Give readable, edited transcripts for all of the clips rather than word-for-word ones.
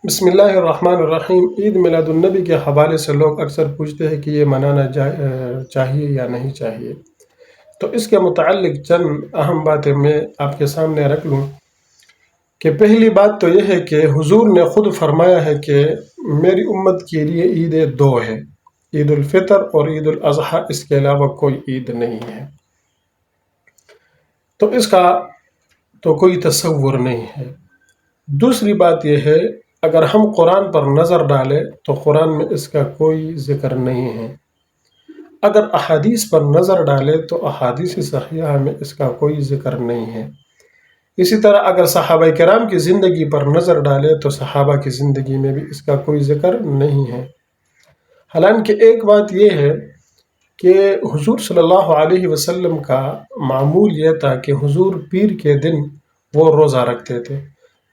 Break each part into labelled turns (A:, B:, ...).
A: بسم اللہ الرحمن الرحیم۔ عید میلاد النبی کے حوالے سے لوگ اکثر پوچھتے ہیں کہ یہ منانا چاہیے یا نہیں چاہیے۔ تو اس کے متعلق چند اہم باتیں میں آپ کے سامنے رکھ لوں کہ پہلی بات تو یہ ہے کہ حضور نے خود فرمایا ہے کہ میری امت کے لیے عیدیں دو ہیں، عید الفطر اور عید الاضحیٰ، اس کے علاوہ کوئی عید نہیں ہے۔ تو اس کا تو کوئی تصور نہیں ہے۔ دوسری بات یہ ہے، اگر ہم قرآن پر نظر ڈالیں تو قرآن میں اس کا کوئی ذکر نہیں ہے۔ اگر احادیث پر نظر ڈالیں تو احادیث صحیحہ میں اس کا کوئی ذکر نہیں ہے۔ اسی طرح اگر صحابہ کرام کی زندگی پر نظر ڈالیں تو صحابہ کی زندگی میں بھی اس کا کوئی ذکر نہیں ہے۔ حالانکہ ایک بات یہ ہے کہ حضور صلی اللہ علیہ وسلم کا معمول یہ تھا کہ حضور پیر کے دن وہ روزہ رکھتے تھے۔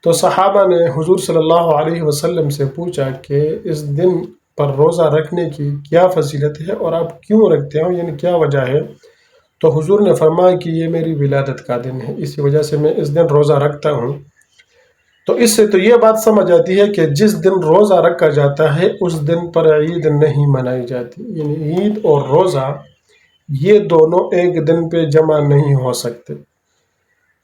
A: تو صحابہ نے حضور صلی اللہ علیہ وسلم سے پوچھا کہ اس دن پر روزہ رکھنے کی کیا فضیلت ہے اور آپ کیوں رکھتے ہو، یعنی کیا وجہ ہے؟ تو حضور نے فرمایا کہ یہ میری ولادت کا دن ہے، اسی وجہ سے میں اس دن روزہ رکھتا ہوں۔ تو اس سے تو یہ بات سمجھ آتی ہے کہ جس دن روزہ رکھا جاتا ہے اس دن پر عید نہیں منائی جاتی، یعنی عید اور روزہ یہ دونوں ایک دن پہ جمع نہیں ہو سکتے۔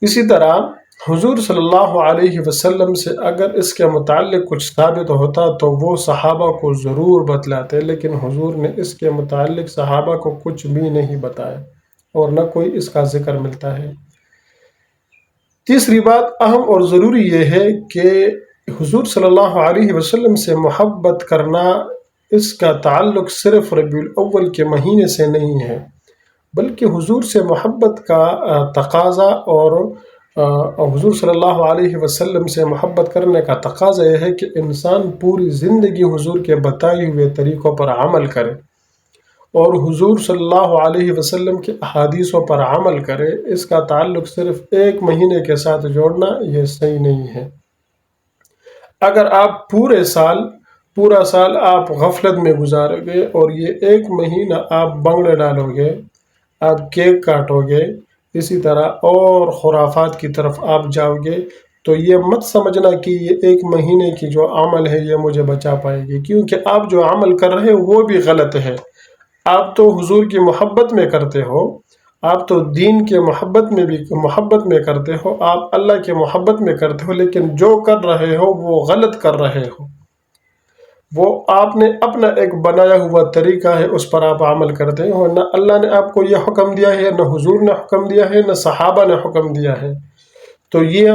A: اسی طرح حضور صلی اللہ علیہ وسلم سے اگر اس کے متعلق کچھ ثابت ہوتا تو وہ صحابہ کو ضرور بتلاتے، لیکن حضور نے اس کے متعلق صحابہ کو کچھ بھی نہیں بتایا اور نہ کوئی اس کا ذکر ملتا ہے۔ تیسری بات اہم اور ضروری یہ ہے کہ حضور صلی اللہ علیہ وسلم سے محبت کرنا، اس کا تعلق صرف ربیع الاول کے مہینے سے نہیں ہے، بلکہ حضور سے محبت کا تقاضا اور حضور صلی اللہ علیہ وسلم سے محبت کرنے کا تقاضا یہ ہے کہ انسان پوری زندگی حضور کے بتائے ہوئے طریقوں پر عمل کرے اور حضور صلی اللہ علیہ وسلم کے احادیثوں پر عمل کرے۔ اس کا تعلق صرف ایک مہینے کے ساتھ جوڑنا یہ صحیح نہیں ہے۔ اگر آپ پورا سال آپ غفلت میں گزارو گے اور یہ ایک مہینہ آپ بنگڑے ڈالو گے، آپ کیک کاٹو گے، اسی طرح اور خرافات کی طرف آپ جاؤ گے، تو یہ مت سمجھنا کہ یہ ایک مہینے کی جو عمل ہے یہ مجھے بچا پائے گی، کیونکہ آپ جو عمل کر رہے ہو وہ بھی غلط ہے۔ آپ تو حضور کی محبت میں کرتے ہو، آپ تو دین کے محبت میں کرتے ہو، آپ اللہ کے محبت میں کرتے ہو، لیکن جو کر رہے ہو وہ غلط کر رہے ہو۔ وہ آپ نے اپنا ایک بنایا ہوا طریقہ ہے، اس پر آپ عمل کرتے ہو، نہ اللہ نے آپ کو یہ حکم دیا ہے، نہ حضور نے حکم دیا ہے، نہ صحابہ نے حکم دیا ہے۔ تو یہ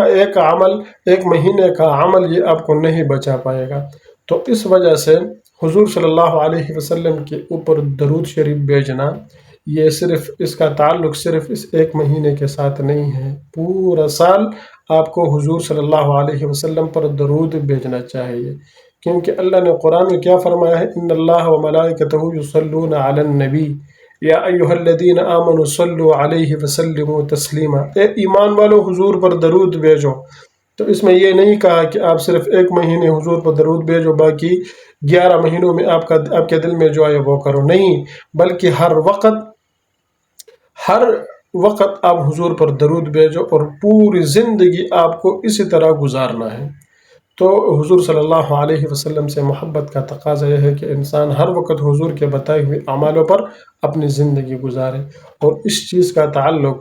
A: ایک مہینے کا عمل یہ آپ کو نہیں بچا پائے گا۔ تو اس وجہ سے حضور صلی اللہ علیہ وسلم کے اوپر درود شریف بھیجنا، یہ صرف اس کا تعلق صرف اس ایک مہینے کے ساتھ نہیں ہے، پورا سال آپ کو حضور صلی اللہ علیہ وسلم پر درود بھیجنا چاہیے، کیونکہ اللہ نے قرآن میں کیا فرمایا ہے، ان اللہ وملائکتہ یصلون علی النبی یا ایھا الذین آمنوا صلوا علیہ وسلموا تسلیما۔ اے ایمان والو حضور پر درود بھیجو۔ تو اس میں یہ نہیں کہا کہ آپ صرف ایک مہینے حضور پر درود بھیجو، باقی 11 مہینوں میں آپ کے دل میں جو آئے وہ کرو، نہیں، بلکہ ہر وقت آپ حضور پر درود بھیجو اور پوری زندگی آپ کو اسی طرح گزارنا ہے۔ تو حضور صلی اللہ علیہ وسلم سے محبت کا تقاضا یہ ہے کہ انسان ہر وقت حضور کے بتائے ہوئے اعمالوں پر اپنی زندگی گزارے، اور اس چیز کا تعلق،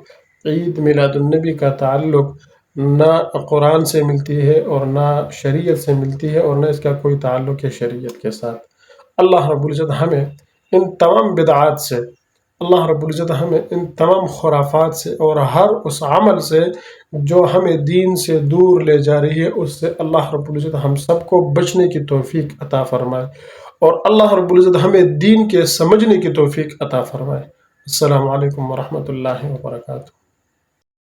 A: عید میلاد النبی کا تعلق نہ قرآن سے ملتی ہے اور نہ شریعت سے ملتی ہے اور نہ اس کا کوئی تعلق ہے شریعت کے ساتھ۔ اللہ رب العزت ہمیں ان تمام بدعات سے، اللہ رب العزت ہمیں ان تمام خرافات سے اور ہر اس عمل سے جو ہمیں دین سے دور لے جا رہی ہے، اس سے اللہ رب العزت ہم سب کو بچنے کی توفیق عطا فرمائے، اور اللہ رب العزت ہمیں دین کے سمجھنے کی توفیق عطا فرمائے۔ السلام علیکم ورحمۃ اللہ وبرکاتہ۔